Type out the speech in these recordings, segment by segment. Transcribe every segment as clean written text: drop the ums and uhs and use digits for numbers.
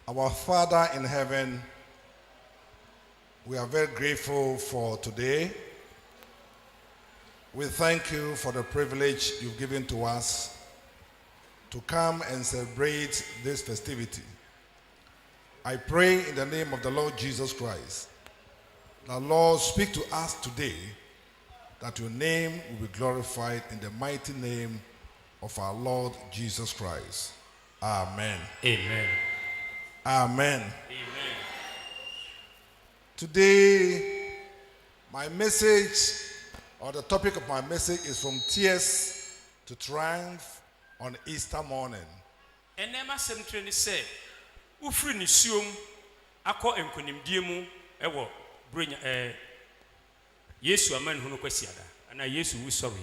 Our Father in heaven, we are very grateful for today. We thank you for the privilege you've given to us to come and celebrate this festivity. I pray in the name of the Lord Jesus Christ, that Lord, speak to us today, that your name will be glorified in the mighty name of our Lord Jesus Christ. Amen. Amen. Amen. Amen. Today, my message, or the topic of my message, is from tears to triumph on Easter morning. Enema semtreni se ufri ni suom akọ enkonimdie mu ewo brenya Yesu aman hunu kwasiada ana Yesu wusori.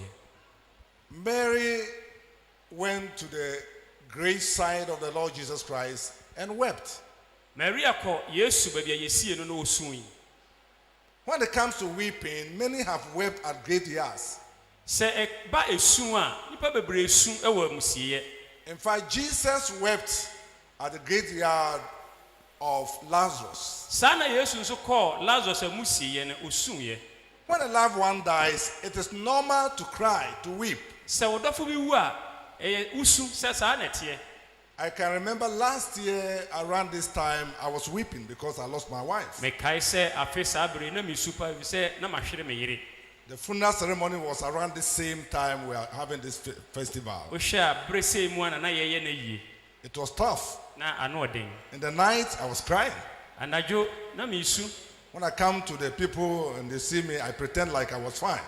Mary went to the grave side of the Lord Jesus Christ and wept. Maria ko Yesu babia yesie no no osun. When it comes to weeping, many have wept at graveyards. Se ba esun a nipa bebre esun ewo musiye. In fact, Jesus wept at the graveyard of Lazarus. Sana Yesu nso ko Lazarus amusiye ne osun ye. When a loved one dies, it is normal to cry, to weep. Se wodofo bi wu a usun se sa na tie. I can remember last year around this time, I was weeping because I lost my wife. Me kai se afesa abere na mi super se na mahwere me yire. The funeral ceremony was around the same time we are having this festival. O sha brese mu ana na yeye na yie. It was tough. Na ano odin. In the night, I was crying. Anajo na mi su. When I come to the people and they see me, I pretend like I was fine.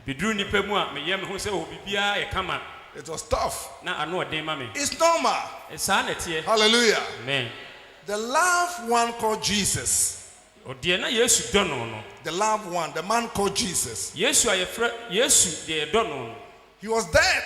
Bidru nipa mu a me yem ho se o bibia e kama. It was tough. Na ano odin ma me. It's normal. Sa na tie. Hallelujah. Amen. The loved one called Jesus. Odi na Yesu do no no. The loved one, the man called Jesus. Yesu ayefra Yesu de do no. He was dead.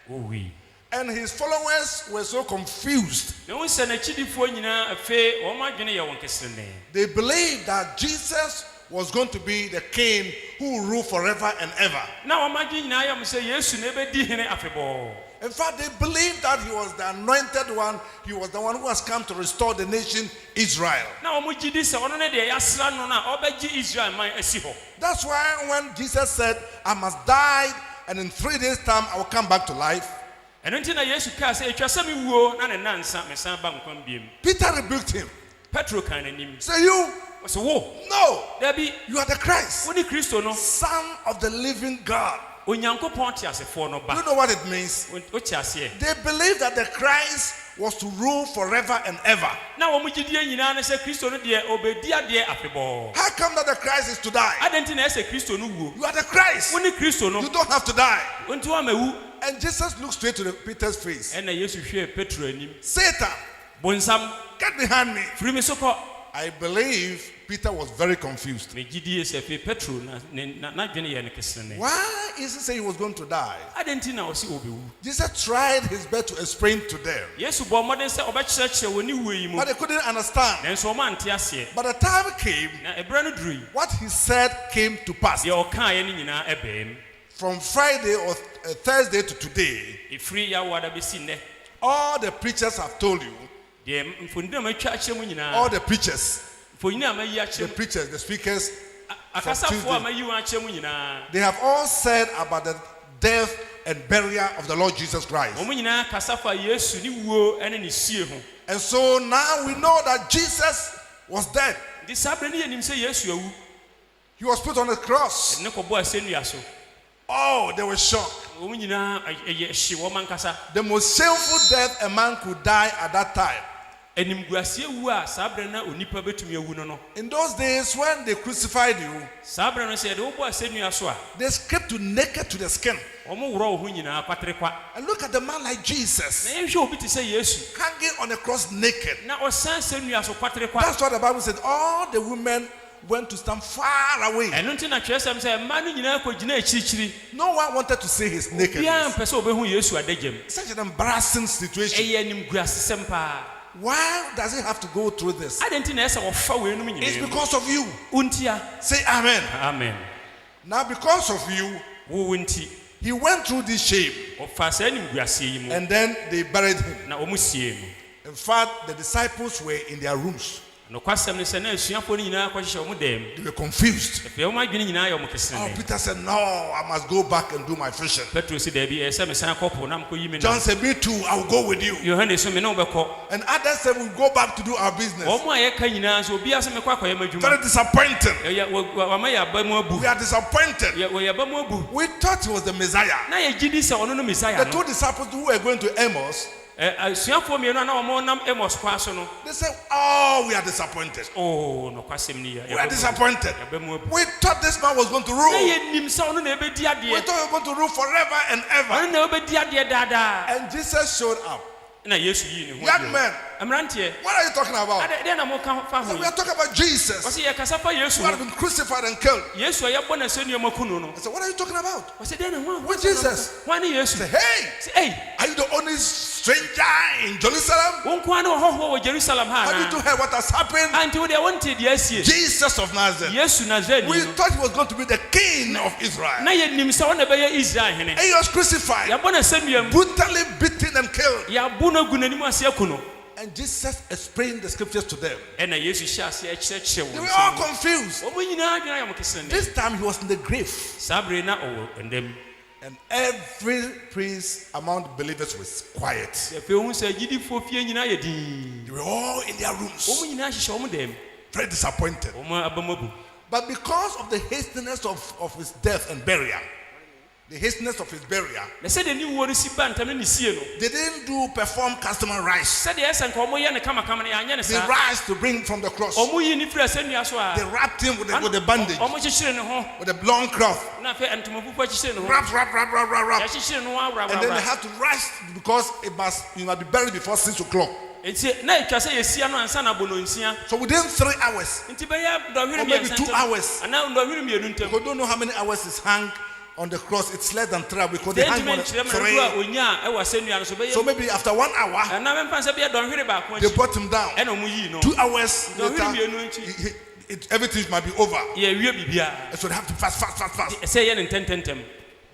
Oh oui. And his followers were so confused. Me won se na chidifo nyina afe o ma dwene ye won kesene. They believed that Jesus was going to be the king who will rule forever and ever. Na o ma dwene nyina ya mo se Yesu na be di hene afebo. In fact, they believed that he was the anointed one. He was the one who has come to restore the nation Israel. Na o mo gidi se ono ne de yasra no na obeji Israel man asi ho. That's why when Jesus said, I must die and in 3 days time I will come back to life, Eno nti na Yesu ka se etwa se mi wuo na ne nansa me san ba nkwan biem. Peter rebuked him. Petro kan anim. Say, you? O se wo. No. Dabi You are the Christ, woni Kristo no. Son of the living God. Onyankopon ti asefo no ba. You know what it means? O ti ase. They believed that the Christ was to rule forever and ever. Na wo mo gidi nyina na se Kristo no de obedi ade afebo. How come that the Christ is to die? Adenti na ese Kristo no wuo. You are the Christ. Woni Kristo no. You don't have to die. Onti wa mawu. And Jesus looked straight to Peter's face. Ena Yesu hwe Petro anim. Satan, Bonsam get behind me. firi me soko. I believe Peter was very confused. Me gidi ese fe Petro na dwene ye ne kesene. Why is he saying he was going to die? Adenti na o se obewu. Jesus tried his best to explain to them, Yesu bo modern se obekyerekye woni wuo yi mu. but they couldn't understand. Nanso o man te ase. But the time came, Na ebra no duru. what he said came to pass. Ye o kan ye ne nyina ebem. From Friday or Thursday to today, Ifri ya wada besi ne. all the preachers have told you, De mfundina ma twa akyem nyina. all the preachers, Mfonyina ma yi the akyem. preachers, the speakers, Akasafo a ma yi wan akyem nyina. they have all said about the death and burial of the Lord Jesus Christ. Omo nyina kasafo Yesu ni wuo ene ne sie ho. And so now we know that Jesus was dead. Di sabre ne yenim se Yesu awu. He was put on the cross. Ne ko bo asenua so. Oh, they were shocked. Omo nyina ye hye wo man kasa. The most shameful death a man could die at that time. Enimguasie wu a sabre na onipa betumi awu no no. In those days when they crucified you, Sabre no se de wo bo asenua so a. they stripped you naked to the skin. Omo woro wo ho nyina kwaterekwa. And look at the man like Jesus, Na yehwe obi te se Yesu. hanging on the cross naked. Na osan senua so kwaterekwa. That's what the Bible said. All the women went to stand far away. Eno nti na twesem se ma no nyina ko gina akyirikyiri. No one wanted to see his Bia nakedness. mpese obehu Yesu adagem. Such an embarrassing situation. Eye enimguasesem pa. Why does he have to go through this? Adenti na ese wo fa we enum nyina. It's because of you. Untia. Say amen. Amen. Now because of you, Wo unti. he went through this shame O fa sa enimguasie yi mu. and then they buried him. Na omusie mu. In fact, the disciples were in their rooms. no kwasɛm ne sɛ na asuafoɔ no nyinaa kɔhyehyɛ wɔn dɛm. They were confused. afei wɔn adwene nyinaa yɛ wɔn kesene. Peter said, "No, I must go back and do my fishing." petro si daabi ɛsɛ mesan kɔpo na mekɔyi me John said, "Me too, I will go with you." yohane so me ne wobɛkɔ. And others said, "We'll go back to do our business." wɔn a yɛka nyinaa so obiara sɛ mekɔ akɔyɛ m'adwuma. Very disappointing. wama yɛ aba mu abu. We are disappointed. wɔyɛ aba mu abu. We thought he was the Messiah. na yɛgye di sɛ ɔno no The Messiah two no. disciples who were going to Amos, asuafoɔ mmienu a na wɔn nam Amos kwa so no. they said, "Oh, we are disappointed. no kwasɛm ni We are disappointed. yɛba mu abu. We thought this man was going to na rule. yɛnim sɛ ɔno na ɛbɛdi We adeɛ. thought he was going to rule forever and ever." ɔno na ɛbɛdi adeɛ daadaa. And Jesus showed up. na yesu yii ne ho Young adeɛ. man, mmeranteɛ. what are you talking about? deɛ na moka fa ho We yi. are talking about Jesus wɔsɛ yɛkasa fa yesu who had ho. been crucified and killed. yesu a yɛbɔ no sɛ nneɛma ku no no. I said, "What are you talking about?" wɔsɛ deɛ na ho a. With Jesus. hwan ne yesu. I said, "Hey, sɛ ei are you the only stranger in Jerusalem? wo nko a ne wɔhɔhoɔ wɔ jerusalem ha Have you too anaa. heard what has happened?" anti wo deɛ wonte deɛ asie. Jesus of Nazareth. yesu nasareni We no. thought he was going to be the king of Israel. na yɛnim sɛ wo na ɛbɛyɛ israel hene. And he was crucified, yɛbɔ no sɛ nnuam. brutally beaten and killed. yɛabo no agu n'anim ase aku no. And Jesus explained the scriptures to them. ɛna yesu hyɛ aseɛ kyerɛkyerɛ They wɔn were all nsɛm. confused. wɔn nyinaa adwene ayɛ wɔn kesene. This time he was in the grave. saa bere na ɔwɔ ndɛm. And every priest among the believers was quiet. afei ohun sɛ gyidifoɔ fie nyinaa yɛ dinn. They were all in their rooms, wɔn nyinaa hyehyɛ wɔn dɛm. very disappointed. wɔn abamabu. But because of the hastiness of his death and burial, the hastiness of his burial, na sɛdeɛ ne wuo no si ba ntam ne ne sie no. they didn't perform customary rites. sɛdeɛ ɛsɛ nka wɔn yɛ ne kamakama no yɛanyɛ ne The saa. rites to bring from the cross. wɔn yi ne firi asɛnnua so They a. wrapped him with the bandage, wɔn kyekyere ne ho. with a long cloth. na afei ntoma fufuo kyekyere ne ho. Wrap. yɛkyekyere ne ho And then they awurawura. had to rise because you must be buried before 6 o'clock. nti na etwa sɛ yɛsia no ansa na abono nsia. So within 3 hours, nti bɛyɛ dɔhwere or maybe mmiɛnsa 2 ntam. hours, anaa dɔhwere mmienu ntam. we don't know how many hours is hung on the cross. It's less than 3 hours because they deɛ hang ntumi on nkyerɛ mu na 3. dodoɔ a onya a ɛwɔ asɛnnua no so bɛyɛ. So maybe after 1 hour, ɛna mɛmfa sɛ bɛyɛ dɔhwere baako they akyi. brought him down. ɛna ɔmo yii no. 2 hours dɔhwere later, mmienu akyi. everything might be over. yɛwie biribiara. So they have to fast. ɛsɛ yɛ ne ntɛntɛntɛm.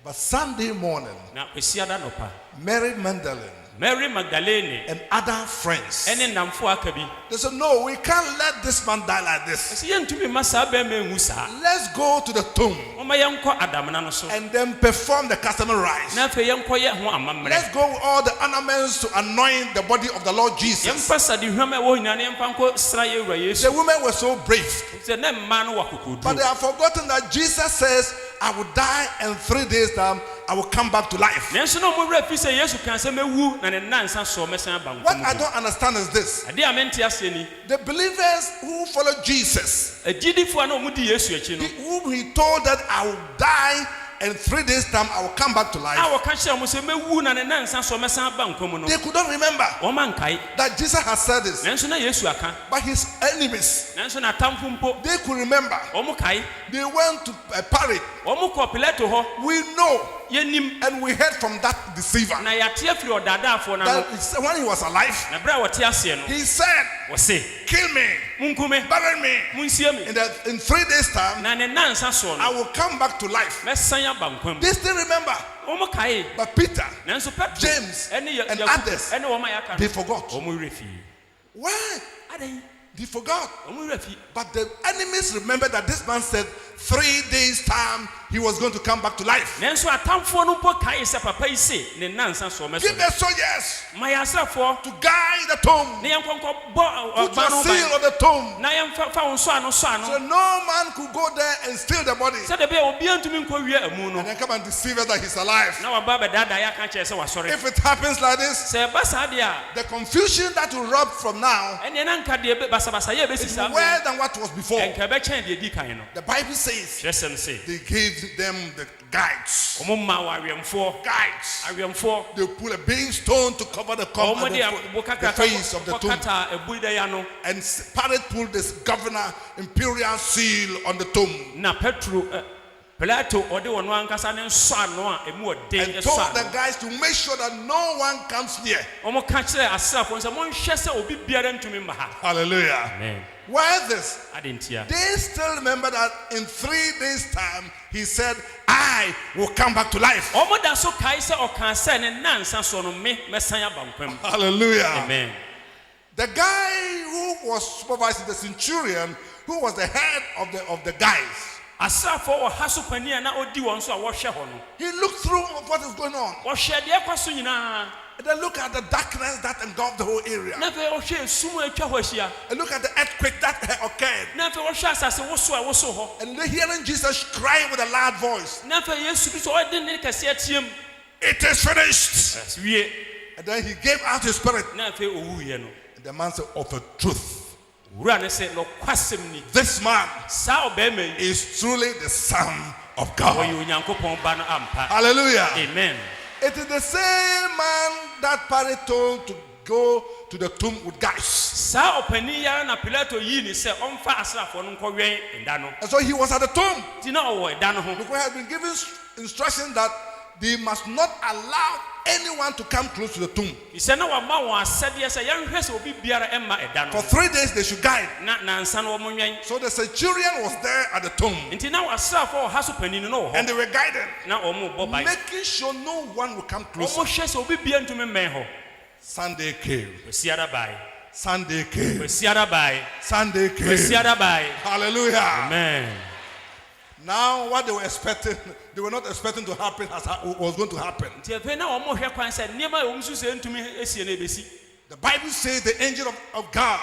But Sunday morning, na osiada nɔpa. Mary Magdalene mary magdalene and other friends, ɛne nnamfo aka bi. they said, "No, we can't let this man die like this. ɛsɛ yɛntumi ma saa bɛrima nwu saa. Let's go to the tomb wɔma yɛnkɔ adamena no so. and then perform the customary rites. na afei yɛnkɔ yɛ ho amammerɛ. Let's go with all the ornaments to anoint the body of the Lord Jesus." yɛmfa sadehwam a ɛwɔ nyinaa ne yɛmfa nkɔ sra yɛwura yesu. The women were so brave, sɛ ne mmaa no wɔ but they akokoduro. have forgotten that Jesus says, "I will die, and 3 days time I will come back to life." nanso na ɔmo werɛ fi sɛ yesu kan sɛ mɛwu na ne nnansa soɔ mɛsan aba What nkwa I mu. don't understand is this: adeɛ a mente aseɛ ni. the believers who follow Jesus, agyidifoɔ a na ɔmo di yesu akyi no. whom he told that I will die, and 3 days time I will come back to a life, wɔka kyerɛ ɔmo sɛ mɛwu na ne nnansa soɔ mɛsan aba nkwa mu no. they could not remember wɔma nkae. that Jesus has said this. nanso na yesu aka. But his enemies, nanso n'atamfo mpo. they could remember. ɔmo kae. They went to Pilate. ɔmo kɔ pilato hɔ. We know, yɛnim. and we heard from that deceiver na yɛate afiri ɔdaadaafoɔ no ano. that when he was alive, na berɛ a wɔte aseɛ no. he said, wɔse "Kill me, munku me. bury me. munsie me. In 3 days time, na ne nnansa soɔ I no. will come back to life." mɛsan aba nkwa mu. They still remember. ɔmo kae. But Peter, nanso petro. James, ɛne and Yakob, others, ɛne wɔn a yɛaka they no. forgot. ɔmo werɛ fii. Why? adan. They forgot. ɔmo werɛ fii. But the enemies remembered that this man said 3 days time he was going to come back to life. nanso atamfoɔ no mpo kae sɛ papa yi se ne nnansa soɔ Give mɛsɔ. the soldiers ma yɛ asrafoɔ. to guide the tomb, na yɛnkɔnkɔ bɔ put ɔba the no seal ban. on the tomb, na yɛmfa fa wɔn sɔ ano sɔ so ano. no man could go there and steal the body sɛdeɛ bɛyɛ obiara ntumi nkɔ wie amu no. and then come and deceive us that he's alive. na waba bɛdaadaa yɛ aka kyerɛ sɛ wasɔre. If it happens like this, sɛ ɛba saa deɛ a. the confusion that will erupt from now ɛneɛ na nka deɛ basabasayɛ bɛsi is saa. worse than what was before. ɛnka ɛbɛkyɛn deɛ di kan no. The Bible says kyerɛsɛm se. they gave them the guides. ɔmo ma wɔ awɛmfoɔ. Guides. awɛmfoɔ. They pull a big stone to cover the ɔmo de the face of the tomb. kɔkata ebu de ya no. And Pilate pulled this governor imperial seal on the tomb na petro pilato ɔde wɔn ankasa ne nsɔ ano a emu ɔden and told nsɔ the ano. guys to make sure that no one comes near. ɔmo ka kyerɛ asrafoɔ sɛ monhwɛ sɛ obi biara ntumi mma ha. Hallelujah. amen. Why is this? ade ntia. They still remember that in 3 days' time he said, "I will come back to life." ɔmo da so kae sɛ ɔka sɛ ne nnansa soɔ no me mɛsan aba nkwa mu. Hallelujah. amen. The guy who was supervising the centurion, who was the head of the guys, asafo o haso pani na odi won so a wo hwe ho no. he looked through what is going on. Wo hwe de kwaso nyina. And then look at the darkness that engulfed the whole area. Na fe wo hwe sumu atwa ho ahia. And look at the earthquake that occurred. Na fe wo hwe asase wo so a wo so ho. And then hearing Jesus crying with a loud voice, Na fe Yesu Kristo o de ne kase atiem. "It is finished." Wie. And then he gave out his spirit. Na fe owu ye no. And the man said, "Of a truth, Wura ne se no kwasem ni. this man Sa obema yi. is truly the Son of Wo God." ye Onyankopon ba no ampa. Hallelujah. Amen. It is the same man that Pilate told to go to the tomb with guys. Sa opani ya na Pilato yi ni se omfa asrafo no nkɔwen nda no. And so he was at the tomb Ti na ɔwɔ nda no ho. because he had been given instructions that they must not allow anyone to come close to the tomb. Ise na wa ma won asɛdeɛ sɛ yɛnhwɛ sɛ obi biara ɛmma ɛda For no. 3 days they should guide. Na nansa no wɔn nwen. So the centurion was there at the tomb Nti na wasrafo ɔha so pani no wɔ and hɔ. they were guiding, Na wɔn bɔ ban. making sure no one would come closer. Wɔn hwɛ sɛ obi bia ntumi mmɛn hɔ. Sunday came. Kwesiara bai. Sunday came. Kwesiara bai. Sunday came. Kwesiara bai. Hallelujah. Amen. Now what they were expecting, they were not expecting to happen as was going to happen. Nti afei na wɔn hwɛ kwan sɛ nneɛma a wɔn nso sɛ ntumi esie na ebesi. The Bible says the angel of God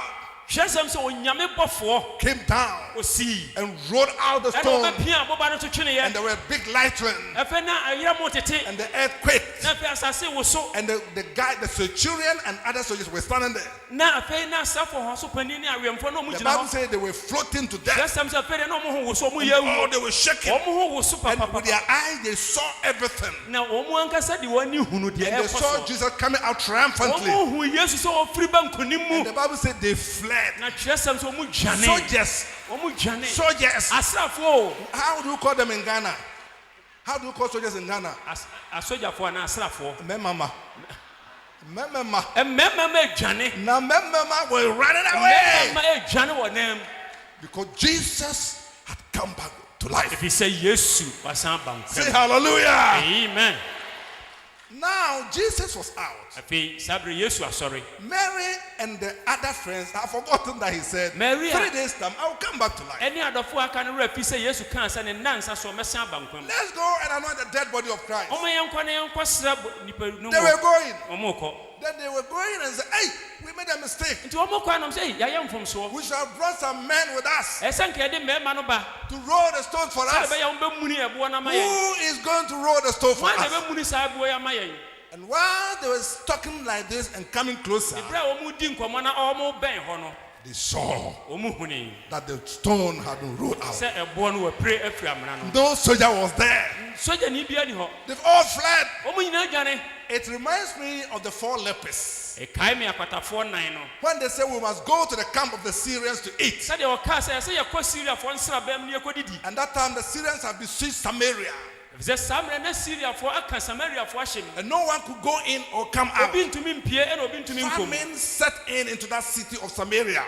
Hwɛ sɛm sɛ onyame bɔfoɔ came down osii. and rolled out the Ɛna stone, ɔbɛpia aboba no to twene and yɛ. there were big lightning Afei na ayera mo tete. and the earthquake, Na afei asase woso. and the centurion and other soldiers were standing there. Na afei na asafo hɔ so pani ne awɛmfoɔ na ɔmo The gyina Bible hɔ. says they were floating to death. Hwɛ sɛm sɛ afei de na ɔmo ho woso ɔmo yɛ Oh, awu. they were shaking, Ɔmo ho woso and with papapapa. their eyes they saw everything. Na ɔmo ankasa de wɔn ani hunu deɛ And they ɛkɔ saw so. Jesus coming out triumphantly. Ɔmo hu Yesu sɛ ɔfiri ba nkonim And mu. the Bible said they fled. Na kyerɛ sɛm sɛ ɔmo dwane. Soldiers, Ɔmo dwane. soldiers. Asrafoɔ. How do you call them in Ghana? How do you call soldiers in Ghana? Asogyafoɔ na asrafoɔ. Memama. Memama. Mmarima ma dwane. Now memama were running away Mmarima dwane wɔ nam. because Jesus had come back to life. Efi sɛ Yesu wasan ba Say nkwa. hallelujah. Amen. Now Jesus was out. Afei saa bere Yesu asɔre. Mary and the other friends have forgotten that he said, Mary, 3 days time, I will come back to life. Ɛne adɔfoɔ aka no werɛ fi sɛ Yesu kaa sɛ ne nansa so ɔmɛsan aba nkwa mu. Let's go and anoint the dead body of Christ. Ɔmo yɛnkɔ na yɛnkɔ sra nipa no They were going. Ɔmo kɔ. Then they were going and said, hey, we made a mistake. Nti ɔmo kɔ anam sɛ yɛayɛ mfomsoɔ. We should have brought some men with us Ɛsɛ nka yɛde mmarima no ba. to roll the stones for Sɛ us. ɛbɛyɛ wɔn bɛmuni ɛboɔ no ama yɛn. Who is going to roll the stone for Wɔn na us? bɛmuni saa ɛboɔ yi ama yɛn. And while they were talking like this and coming closer, Ebere a wɔn di nkɔmɔ na wɔn bɛn hɔ no, they saw wɔn huni that the stone had been rolled out. sɛ ɛboɔ no wɔpere afiri amena no. No soldier was there. Sogyani bi ani hɔ. They've all fled. Wɔn nyinaa dwane. It reminds me of the 4 lepers. Ɛkae mi akwatafoɔ nan no. When they said we must go to the camp of the Syrians to eat. Sɛdeɛ ɔkaa sɛ ɛsɛ yɛkɔ Syriafoɔ nsrabɛm ne yɛkɔdidi. And that time the Syrians had besieged Samaria. Ɛfisɛ saa mmerɛ na Syriafoɔ aka Samariafoɔ ahyɛ mu. And no one could go in or come out. Obi ntumi mpie ɛna obi ntumi nkɔ mu. Famine set in into that city of Samaria.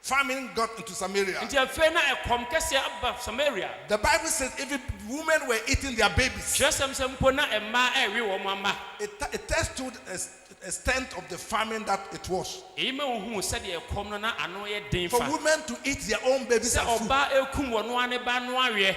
Famine got into Samaria. Nti afei na ɛkɔm kɛseɛ aba Samaria. The Bible says even women were eating their babies. Kyerɛsɛm sɛ mpo na mmaa ɛwe wɔn ama. It tells to the extent of the famine that it was. Eyi ma ohun sɛdeɛ ɛkɔm no na ano yɛ den For fa. women to eat their own babies Sɛ and food. ɔbaa ekum wɔn noa ne ba no aweɛ.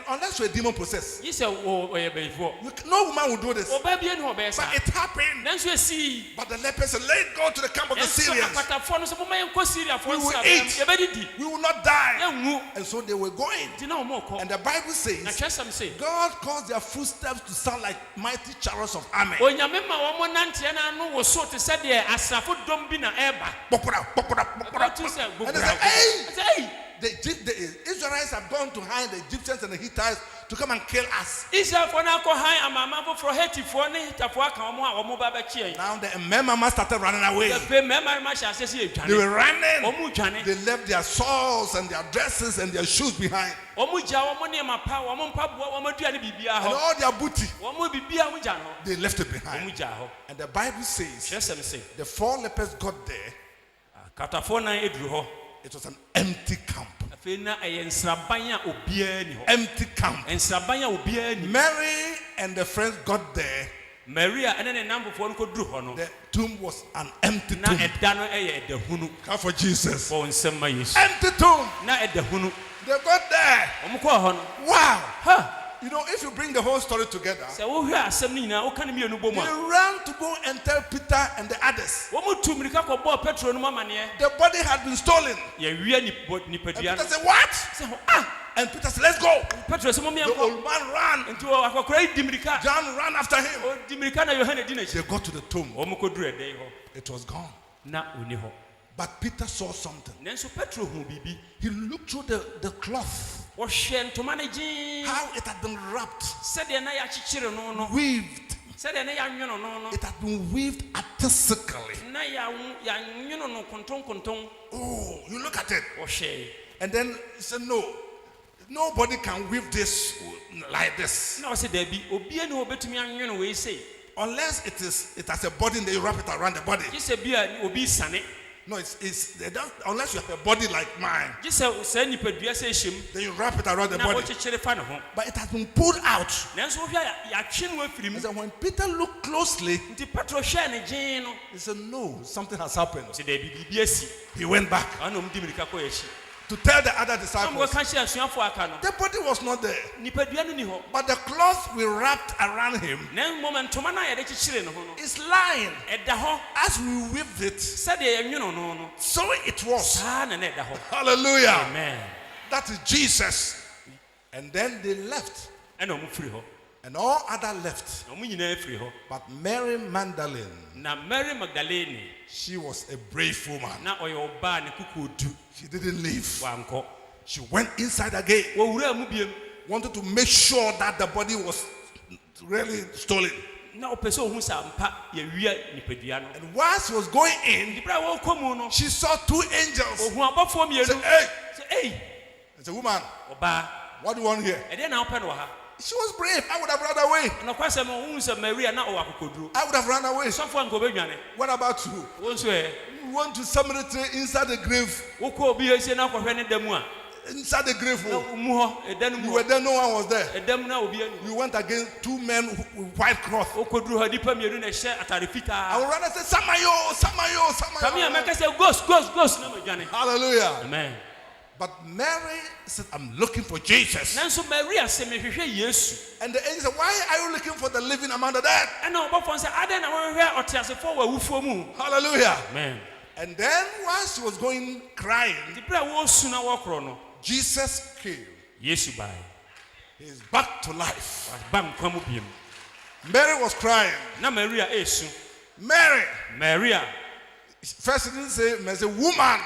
Unless you're a demon possessed. Yi sɛ ɔyɛ bɛyifoɔ. No woman will do this. Ɔbaa bi ɛni ɔbɛyɛ But saa. it happened. Nanso esi. But the lepers said, let's go to the camp of the Nanso Syrians. akwatafoɔ no sɛ mo ma yɛn kɔ Syriafoɔ We will nsabɛm eat. yɛbɛdidi. We will not die. Yɛngu. And so they were going. Nti na wɔn kɔ. And the Bible Na says, kyerɛsɛm sɛ. God caused their footsteps to sound like mighty chariots of army. Onyame ma wɔn nanteɛ na ano woso te sɛ deɛ asrafo dɔm bi na ɛɛba. Ɛbɛtu sɛ And they said, hey, Ɛsɛ ɛyi. the Israelites have gone to hide the Egyptians and the Hittites to come and kill us. Israelfoɔ no akɔ han amama foforɔ Hetifoɔ ne Hitafoɔ aka wɔn a wɔn ba bɛkye yɛn. Now the mama started running away. Afei mmarima no hyɛ ase sɛ They were yɛdwane. running. Wɔn dwane. They left their swords and their dresses and their shoes behind. Wɔn gya wɔn nneɛma pa, wɔn mpaboa, wɔn aduane biribiara And hɔ. all their booty, Wɔn biribiara wɔn gya hɔ. they left it behind. Wɔn gya hɔ. And the Bible says Kyerɛsɛm sɛ the 4 lepers got there. katafoɔ nan eduru hɔ. It was an empty camp. Afei na ɛyɛ nsraban a obiara ni hɔ. Empty camp. Nsraban a obiara ni. Mary and the friends got there Maria and then number for no dru ho no. The tomb was an empty Na tomb. ɛda no ɛyɛ ɛda hunu. Come for Jesus. For nsɛm Yesu. Empty tomb. Na ɛda hunu. They got there. Ɔmo kɔ hɔ no. Wow. Ha. You know, if you bring the whole story together, Sɛ wo hwɛ asɛm no nyinaa wo ka ne mienu bɔ mu they a. ran to go and tell Peter and the others. Wɔn tu mirika kɔbɔɔ Petro no mu amanneɛ. The body had been stolen. Yɛwia And nipadua Peter no. said, what? Sɛ ah And Peter said, let's go. Petro sɛ mo The miɛnkɔ. old man ran. Nti akɔkora yi di mirika. John ran after him. Di mirika na Yohane di n'akyi. They got to the tomb. Wɔn kɔduru ɛda yi hɔ. It was gone. Na oni hɔ. But Peter saw something. Nanso Petro hu biribi. He looked through the cloth, Wɔhwɛ ntoma no gyee. how it had been wrapped, Sɛdeɛ na yɛakyekyere no no. weaved. Sɛdeɛ na yɛanwono no no. It had been weaved artistically. Na yɛanwono no kontonkonton. Oh, you look at it. Wɔhwɛ. And then he said, no, nobody can weave this like this. Na ɔsɛ daabi obia ne wɔbɛtumi anwono wei sei. Unless it has a body and they wrap it around the body. Gye sɛ bi a obi sane. No, they don't, unless you have a body like mine, Gye sɛ saa nipadua sɛ ɛhyɛ mu. then you wrap it around the Na body. wɔkyekyere fa ne ho. But it has been pulled out. Nanso wohwɛ a yɛatwe no afiri And mu. so when Peter looked closely, Nti Petro hwɛɛ ne gyee no. he said, no, something has happened. Ɔsɛ daabi biribi asi. He went back Ɔna ɔmo di mirika kɔ yɛakyi. to tell the other Na disciples. wɔka hyɛ asuafoɔ aka no. The body was not there. Nipadua no ni hɔ. But the cloth we wrapped around him Na mmom ntoma no a yɛde kyekyere ne ho no. is lying. Ɛda hɔ. As we weaved it, Sɛdeɛ yɛnwono no no. so it was. Saa na ɛda hɔ. Hallelujah. Amen. That is Jesus. And then they left. Ɛna ɔmo firi hɔ. And all other left. Na ɔmo nyinaa firi hɔ. But Mary Magdalene, Na Mary Magdalene she was a brave woman. na ɔyɛ ɔbaa ne kuku odu. She didn't leave. Wankɔ. She went inside again. Wɔwuraa mu biem. Wanted to make sure that the body was really stolen. Na ɔpɛ sɛ ɔhu sɛ ampa yɛwia nipadua no. And while she was going in, Nti bere a wɔrekɔ mu no. she saw two angels. Ohun abɔfoɔ She said, mmienu. hey, Sɛ ei it's a woman. ɔbaa What do you want here? ɛdeɛ na wopɛ no wɔ ha. She was brave. I would have run away. Ɔnɔkwasɛm ohun sɛ Maria na ɔwɔ akokoduro. I would have run away. Sɔfoɔ anka ɔbɛdwane. What about you? Wɔn nso ɛ. You went to cemetery inside the grave. Wokɔ obi esie na akɔhwɛ ne da mu a. Inside the grave. Na Oh. mu hɔ ɛda no You mu were hɔ. there, no one was there. Ɛda mu na obi ani. You went against two men with white cloth. Wokɔduru hɔ nipa mmienu na ɛhyɛ atare I fitaa. would rather say, Samayo, Samayo, Kàmi Samayo. àmẹ́kẹ́ sẹ́ ghost na mo dwane. Hallelujah. Amen. But Mary said, I'm looking for Jesus. Nanso Maria sɛ mehwehwɛ Yesu. And the angel said, why are you looking for the living among the dead? Ɛna ɔbɔfoɔ sɛ adɛn na wɔhwehwɛ ɔteasefoɔ wɔ awufoɔ mu. Hallelujah. Amen. And then while she was going crying, Nti bere a wɔresu na wɔkorɔ no, Jesus came. Yesu bae. He's back to life. Waba nkwa mu biem. Mary was crying. Na Maria esu. Mary. Maria, First he didn't say, Mary said, woman,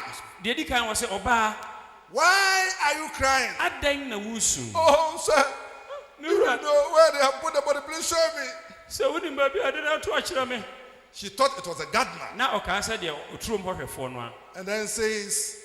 deɛ di kan wɔ sɛ ɔbaa, why are you crying? adɛn na wosu? Oh, sir. Me You wura, know where they have put the body. Please show me. sɛ wonim baabi a ade no ato akyerɛ me. She thought it was a gardener. Na ɔkaa sɛ deɛ ɔturom hɔhwɛfoɔ no a. And then says,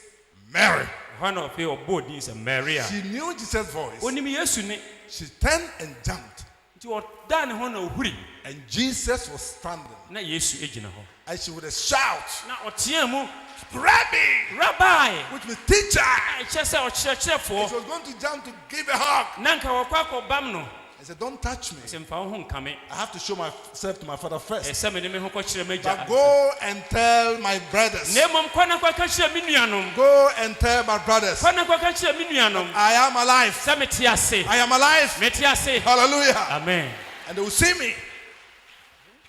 Mary. Ɛhɔ na ɔfei ɔbɔɔ din sɛ Maria. She knew Jesus' voice. Onim Yesu ne. She turned and jumped. Nti ɔdaa ne ho na ohuri. And Jesus was standing. Na Yesu gyina hɔ. And she would shout, Na ɔteɛ mu, Rabbi, Rabbi, which means teacher. a ɛkyerɛ sɛ ɔkyerɛkyerɛfoɔ. She was going to jump to give a hug. Na nka wɔkɔ akɔbam no. I said, don't touch me. Sɛ mfa wo ho nka me. I have to show myself to my father first. Ɛsɛ mede me ho kɔkyerɛ But m'agya. go and tell my brothers. Na mmom kɔ na kɔka kyerɛ me nuanom. Go and tell my brothers. Kɔ na kɔka kyerɛ me nuanom. I am alive. Sɛ mete ase. I am alive. Mete ase. Hallelujah. Amen. And they will see me.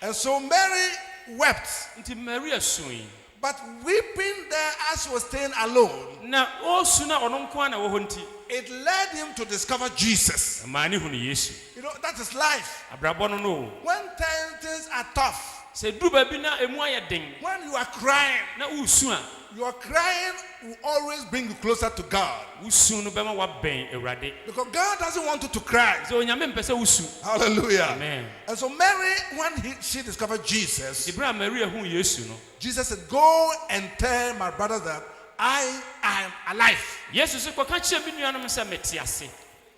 And so Mary wept. Nti Maria sui. But weeping there as she was staying alone, Na ɔsu na ɔno nko ara na wɔ hɔ nti. it led him to discover Jesus. Maa ne hunu Yesu. You know, that is life. Abrabɔ no no. When things are tough, Sɛ duru baabi na emu ayɛ den. when you are crying, Na wosu a. your crying will always bring you closer to God. Wosu no bɛma wabɛn Awurade. Because God doesn't want you to cry. Sɛ onyame mpɛ sɛ wosu. Hallelujah. Amen. And so Mary, when she discovered Jesus, Nti bere a Maria hu Yesu no. Jesus said, go and tell my brothers that I am alive. Yesu sɛ kɔka kyerɛ me nuanom sɛ mete ase.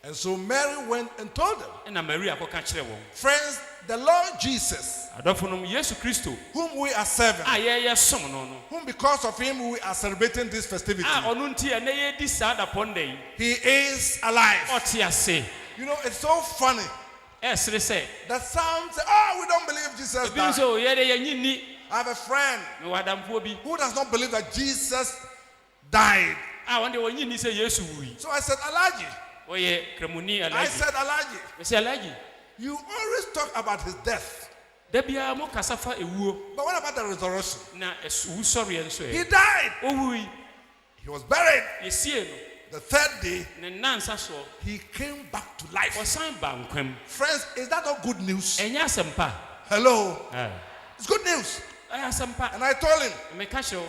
And so Mary went and told them, Ɛna Maria kɔka kyerɛ wɔn. friends, the Lord Jesus, Adɔfonom Yesu Kristo whom we are serving, a yɛyɛ som no no. whom because of him we are celebrating this festivity, A ɔno nti ɛnɛ yɛdi saa dapɔnda yi. he is alive. Ɔte ase. You know, it's so funny. ɛsere sɛ That some say, oh, we don't believe Jesus ebi died. nso yɛde yɛnyi ni I have a friend na wadamfoɔ bi who does not believe that Jesus died. a wɔn de wɔnyi ni sɛ Yesu wui So I said, Alaji. wɔyɛ kramoni I alaji said, Alaji, mɛsɛ alaji you always talk about his death. da biara mo kasa fa ewuo But what about the resurrection? na ewu sɔreɛ nso He yɛ died. owui He was buried. yɛsie no The third day, ne nansa soɔ he came back to life. ɔsan ba nkwam Friends, is that not good news? ɛnyɛ asɛmpa Hello. ɛɛ It's good news. ɛyɛ asɛmpa And I told him, mɛka kyerɛ wo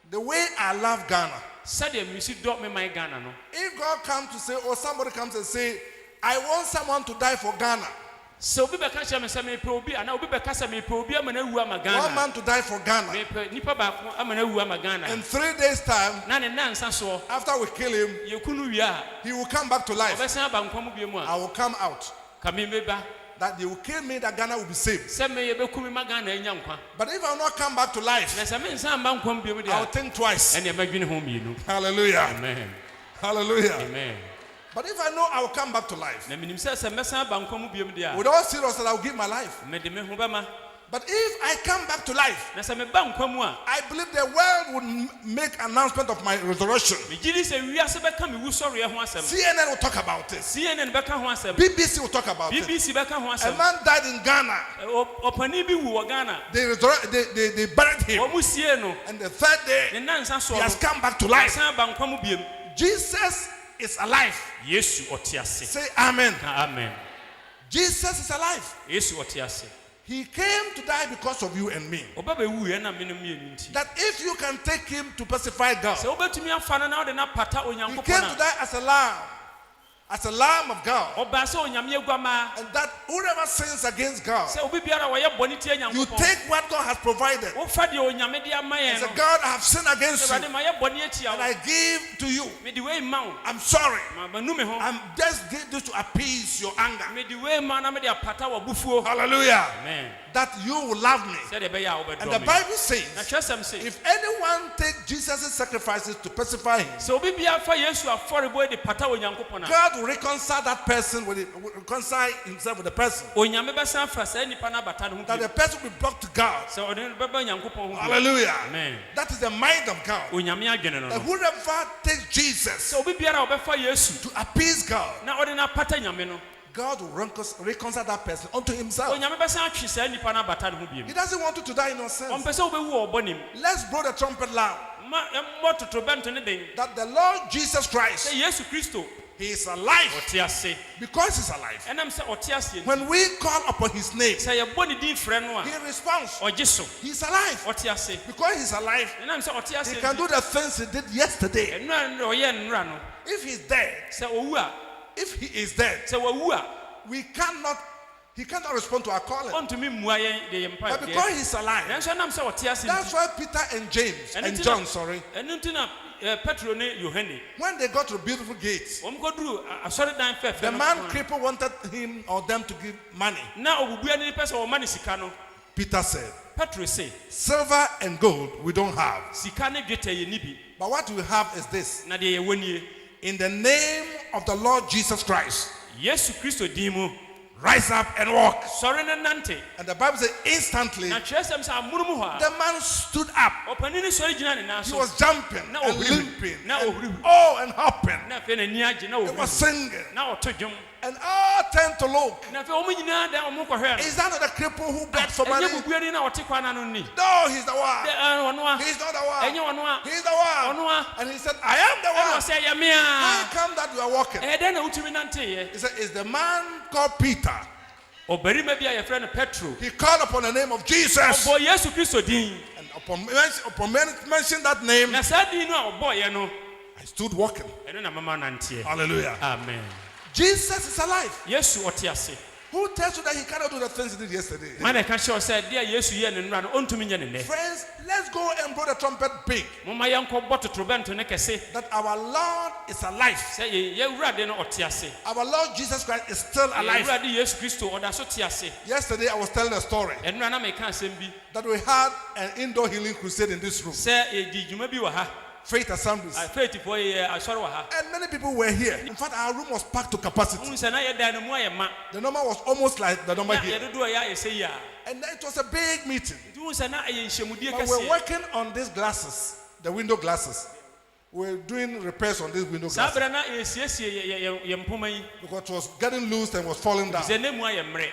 the way I love Ghana, sɛdeɛ misi dɔ me man Ghana no if God comes to say, or somebody comes and say, I want someone to die for Ghana, sɛ obi bɛka kyerɛ me sɛ mepɛ obi anaa obi bɛka sɛ mepɛ obi ama no awu ama one Ghana man to die for Ghana, mepɛ nipa baako ama no awu ama Ghana in 3 days' time, na ne nansa soɔ after we kill him, yɛku no wie a he will come back to life. ɔbɛsan aba nkwa mu bio mu I a will come out. ka me meba That they will kill me, that Ghana will be saved. sɛ me yɛbɛku me ma Ghana anya nkwa But if I will not come back to life, na sɛ mensan aba nkwa mu bio mu I will deɛ think twice. a ɛneɛ mɛdwene ho mmienu Hallelujah. amen Hallelujah. amen But if I know I will come back to life, na menim sɛ sɛ mɛsan aba nkwa mu bio mu deɛ with all seriousness, I will give my life. a mede me ho bɛma But if I come back to life, na sɛ meba nkwa mu a I believe the world would make announcement of my resurrection. megye di sɛ wiase bɛka me wu sɔreɛ ho asɛm CNN will talk about it. CNN bɛka ho asɛm BBC will talk about it. BBC bɛka ho A asɛm man died in Ghana. ɔpani bi wu wɔ Ghana They buried him. wɔn mu sie no And the third ne day, nansa he soɔ has no come back to life. ɔsan aba nkwa mu biem Jesus is alive. Yesu ɔte ase Say amen. ka amen Jesus is alive. Yesu ɔte ase He came to die because of you and me. ɔba bɛwu yɛ na mene mmienu nti That if you can take him to pacify God, sɛ wobɛtumi afa no na wode no apata he came to onyankopɔn die as a lamb of God. a ɔbaa sɛ onyame aguamaa And that whoever sins against God, sɛ obi biara a wɔyɛ bɔne tie you nyankopɔn take what God has provided. wofa deɛ onyame de ama And yɛn say, no God, I have sinned against you, awurade mayɛ bɔne atia and wo I give to you. mede wei ma wo I'm sorry. manu me ho I'm just give this to appease your anger. mede wei ma na mede apata w'abufuo Hallelujah. amen That you will love me. sɛdeɛ ɛbɛyɛ a And the wobɛdɔ me Bible na says, kyerɛsɛm se if anyone take Jesus' sacrifices to pacify him, sɛ obi biara fa Yesu afɔrebɔ de pata onyankopɔn a God will reconcile that person will reconcile himself with the person. onyame bɛsan afa saa nnipa no abata ne ho That bio the person will be brought to God. sɛ ɔde no bɛba onyankopɔn ho bio Hallelujah. amen That is the mind of God. onyame adwene no That no whoever takes Jesus sɛ obi biara a ɔbɛfa Yesu to appease God, na ɔde no apata nyame no God will reconcile that person unto himself. onyame bɛsan atwe saa nnipa no abata ne ho bio He doesn't want you to die in your sins. ɔmpɛ sɛ wobɛwu wɔ ɔbɔnem Let's blow the trumpet loud ma ɛmmɔ totorobɛnto ne den that the Lord Jesus sɛ Christ, Yesu Kristo he is alive. ɔte ase Because he's alive. ɛnam sɛ ɔte ase nti When we call upon his name, sɛ yɛbɔ ne din frɛ no a he responds. ɔgye so He's alive. ɔte ase Because he's alive, ɛnam sɛ ɔte ase he can do the things he did yesterday. ɛnura no ɔyɛ nnura no If he's dead, sɛ ɔwu a if he is dead, sɛ wawu a he cannot respond to our calling. ɔntumi mmua yɛn de yɛn But mpa because he's alive, nanso ɛnam sɛ ɔte ase that's nti why Peter and James ɛno and nti John, na- sorry, ɛno nti na Petro ne Yohane when they got to the beautiful gates, wɔn kɔduru asɔredan fɛfɛ the no man ho a, cripple wanted him or them to give money. na ɔbubua ne pɛ sɛ ɔma ne sika no Peter said, Petro se silver and gold we don't have, sika ne dwetɛ yɛ ni bi but what we have is this. na deɛ yɛwɔ nie In the name of the Lord Jesus Christ, Yesu Kristo din mu rise up and walk. sɔre ne nante And the Bible says instantly na kyerɛsɛm sɛ amonom hɔ a the man stood up. ɔpanin ne sɔre gyina ne nan He so was jumping Na and ohuri. limping Na and, ohuri. and hopping. na afei n'ani agye na He was ɔwuru singing. na ɔto dwom And all turned to look. na afei wɔn nyinaa dan wɔn kɔhwɛ Is that not the cripple who begged for no money? ɛnyɛ bubuani na ɔte kwan n'ano ni No, he's the one. ɔno a He's not the one. ɛnyɛ ɔno a He's the one. ɔno a And he said, I am the ɛna one. ɔsɛ ɛyɛ me How a come that you are walking? ɛyɛ dɛn na wotumi nante yɛ He said, it's the man called Peter. ɔbarima bi a yɛfrɛ no Petro He called upon the name of Jesus. ɔbɔ Yesu Kristo din And upon mention that name, na saa din no a ɔbɔɔyɛ no I stood walking. ɛno na mama nanteɛ Hallelujah. amen Jesus is alive. Yesu ɔte ase Who tells you that he cannot do the things he did yesterday? ma na ɛka kyerɛ wo sɛ deɛ Yesu yɛ ne nnora no ɔntumi nyɛ ne nnɛ Friends, let's go and blow the trumpet big momma yɛnkɔbɔ totorobɛnto ne kɛse that our Lord is alive. sɛ yɛwurade no ɔte ase Our Lord Jesus Christ is still alive. yɛwurade Yesu Kristo ɔda so te ase Yesterday, I was telling a story ɛnora na meka asɛm bi that we had an indoor healing crusade in this room. sɛ yɛdi dwuma bi wɔ ha faith assemblies. faith for asɔre wɔ ha And many people were here. In fact, our room was packed to capacity. wohu sɛ na yɛdan no mu ayɛ ma The number was almost like the number na here. yɛdodoɔ yɛ ayɛ sɛ yi a And it was a big meeting. nti wohu sɛ na ɛyɛ nhyɛmudie But we're kɛseɛ working on these glasses, the window glasses. We're doing repairs on these window saa glasses berɛ na yɛsiesie yɛ mpoma yi because it was getting loose and was falling down. sɛ ne mu ayɛ mmerɛ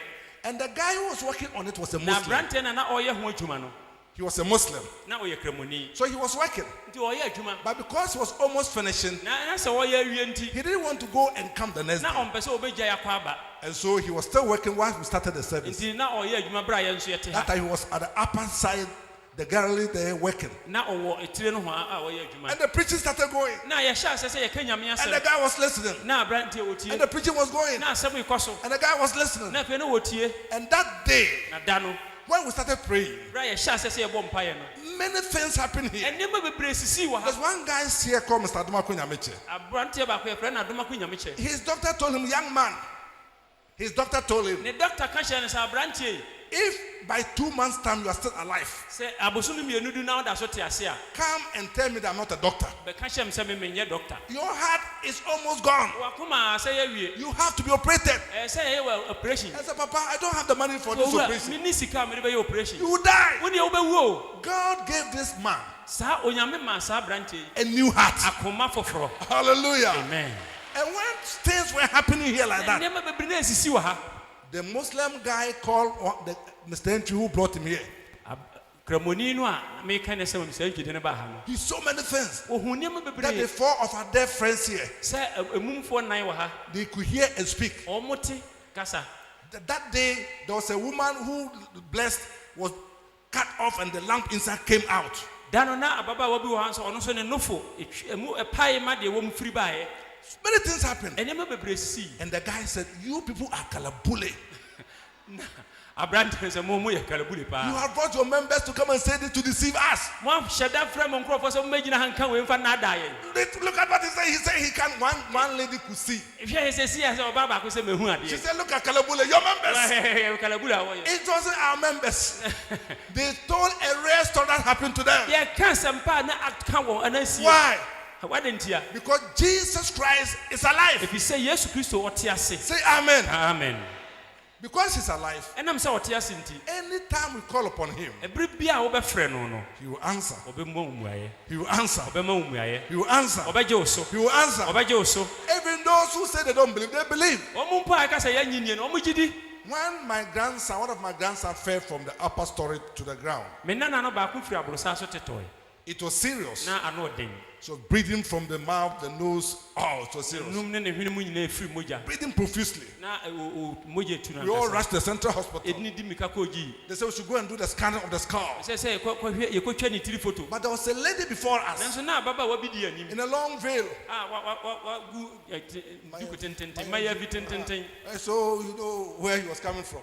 And the guy who was working on it was a na Muslim. aberanteɛ na ɔyɛ ho adwuma no He was a Muslim. na ɔyɛ kramoni So he was working. nti ɔyɛ adwuma But because he was almost finishing, na sɛ ɔyɛ awie nti he didn't want to go and come the next na day. ɔmpɛ sɛ ɔbɛgya yɛ akɔ aba And so he was still working while we started the service. nti na ɔyɛ adwuma berɛ a yɛn nso yɛte That ha time he was at the upper side, the gallery there working. na ɔwɔ etire no ho a ɔyɛ adwuma And the preaching started going. na yɛhyɛ asɛ sɛ yɛka nyame And the asɛm guy was listening. na aberanteɛ And wɔtie the preaching was going. na asɛm yi kɔ so And the guy was listening. na afei na wɔtie And that day, na da no when we started praying, berɛ a yɛhyɛ asɛ sɛ yɛbɔ mpaeɛ no many things happened here. nneɛma bebree sisii wɔ There's ha one guy here called Mr. Adomako Nyameche. aberanteɛ baako yɛfrɛ no adomako nyamekyɛ His doctor told him, young man, his doctor told him, ne dɔkta ka kyerɛ no sɛ aberanteɛ yi if by 2 months' time you are still alive, sɛ abosome mmienu du na woda so te ase a come and tell me that I'm not a doctor. bɛka kyerɛ me sɛ memenyɛ dɔkta Your heart is almost gone. wakoma a sɛ yɛawie You have to be operated. sɛ yɛyɛ wɔ operation I said, Papa, I don't have the money for this owura operation. menni sika a mede bɛyɛ operation You will die. wodeɛ wobɛwu o God gave this man saa onyame maa saa aberanteɛ yi a new heart. akoma foforɔ Hallelujah. amen And when things were happening here like that, nneɛma bebree na asisi wɔ ha the Muslim guy called Mr. Entry who brought him here. kramoni no a meka ne sɛ saa dwede no baa ha no He saw many things. ɔhu nneɛma That bebree the 4 of our dead friends here, sɛ amumfoɔ nan wɔ ha they could hear and speak. ɔmote kasa That day, there was a woman who blessed was cut off and the lamp inside came out. da no na ababaawa bi wɔ ha nso ɔno nso ne nofo ɛmu ɛpae ma deɛ wɔ mu firi baeɛ Many things happened. nneɛma bebree sisii And the guy said, you people are kalabule. aberanteɛ sɛ mo yɛ kalabule You paa have brought your members to come and say this to deceive us. moahyɛ da frɛ mo nkurɔfoɔ sɛ mommɛgyina ha nka wei mfa nnaadaa yɛn Look at what he said. He said he can't. One lady could see. hwɛ yɛ sɛ si a sɛ ɔbaa baako sɛ mahu She adeɛ said, look at kalabule, your members. kalabule a wɔyɛ It wasn't our members. They told a rare story that happened to them. yɛka asɛmpa a na aka wɔn anansie Why? wade ntia Because Jesus Christ is alive. ɛfiri sɛ yesu kristo ɔte ase Say amen. amen Because he's alive, ɛnam sɛ ɔte ase nti anytime we call upon him, ɛberɛ bia a wobɛfrɛ no no he will answer. ɔbɛmmɔ wo mmuaeɛ He will answer. ɔbɛma wo mmuaeɛ He will answer. ɔbɛgye wo so He will answer. ɔbɛgye wo so Even those who say they don't believe, they believe. ɔmo mpo a ɛka sɛ yɛanyinnie no ɔmo gye di When my grandson, one of my grandsons fell from the upper story to the ground, me nana no baako firi aborosaa so tetɔe it was serious. na ano ɔden So breathing from the mouth, the nose, oh, it was serious. num ne ne hwene mu nyinaa ɛfiri mogya Breathing profusely. na mogya tu We all no rushed to the central hospital. ɛdini di mika kɔgyii They said we should go and do the scanning of the skull. sɛ yɛkɔtwa ne tiri foto But there was a lady before us nanso na ababaawa bi di anim in a long veil. a wagu duku tententen ma yɛafi tententen And so you know where he was coming from.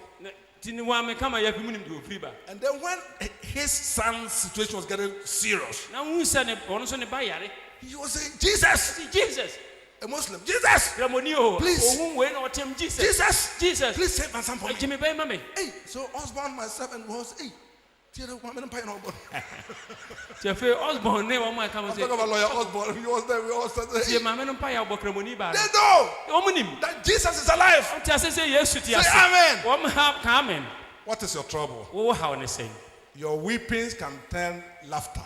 nti ne wa meka ma yɛafi mu nim de ɔfiri ba And then when his son's situation was getting serious, na wohu sɛ ɔno nso ne ba yare he was saying, Jesus, nti jesus a Muslim, Jesus, kramoni o Please. ɔhu wei na ɔtem jesus Jesus, jesus please save my son for me. gye me bɛyi ma me Hey, so husband, myself, and was, hey, I'm nti afei osborn ne wɔn a ɛka mo talking about sɛ lawyer husband. He was there. We all said, tie hey, maame no mpa yɛ ɔbɔ kramoni baa they know wɔn nim that Jesus is alive. ɔte ase sɛ yesu te Say ase amen. wɔn ha ka amen What is your trouble? wɔwɔ haw ne sɛn Your weepings can turn laughter.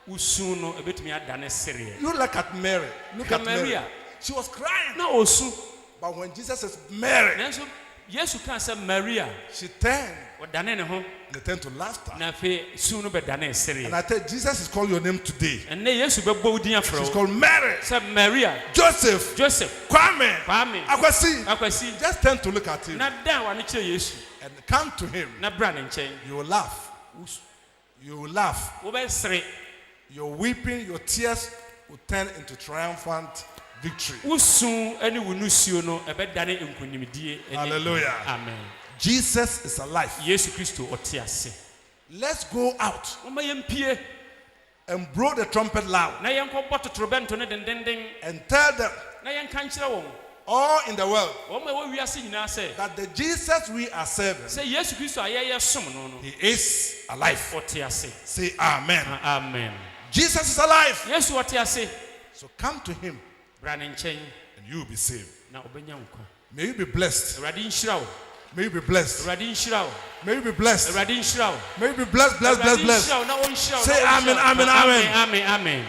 wosu no ebetumi ada ne sereɛ You look at Mary. Look at Mary. Maria. She was crying. na osu But when Jesus says Mary, nanso yesu ka sɛ maria she turned ɔdane ne ho and it turned to laughter. na afei su no bɛdane And sereɛ I tell you, Jesus is calling your name today. ɛnnɛ yesu bɛbɔ wo din afrɛ She's wo called Mary, sɛ maria Joseph, joseph Kwame, kwame Akwasi. akwasi Just turn to look at him na da wa ne kyerɛ yesu and come to him. na bra ne nkyɛn You will laugh. You will laugh. wobɛsere Your weeping, your tears will turn into triumphant victory. wo su ne wo nusuo no ɛbɛdane nkonimdie ɛne- Hallelujah. amen Jesus is alive. yesu kristo ɔte ase Let's go out wɔma yɛmpie and blow the trumpet loud na yɛnkɔbɔ totorobɛnto no dendenden and tell them na yɛnka nkyerɛ wɔn all in the world wɔn a ɛwɔ wiase nyinaa sɛ that the Jesus we are serving, sɛ yesu kristo a yɛyɛ som no no he is alive. ɔte ase Say amen. amen Jesus is alive. Yesu wate ase. So come to him Bra ne nkyɛn and you will be saved. na obenya nkwa. May you be blessed. Awurade nhyira wo. May you be blessed. Awurade nhyira wo. May you be blessed. Awurade nhyira wo. May you be blessed, blessed, blessed, Awurade blessed. nhyira wo na ɔnhyira wo. Say amen, amen, amen. Amen, amen.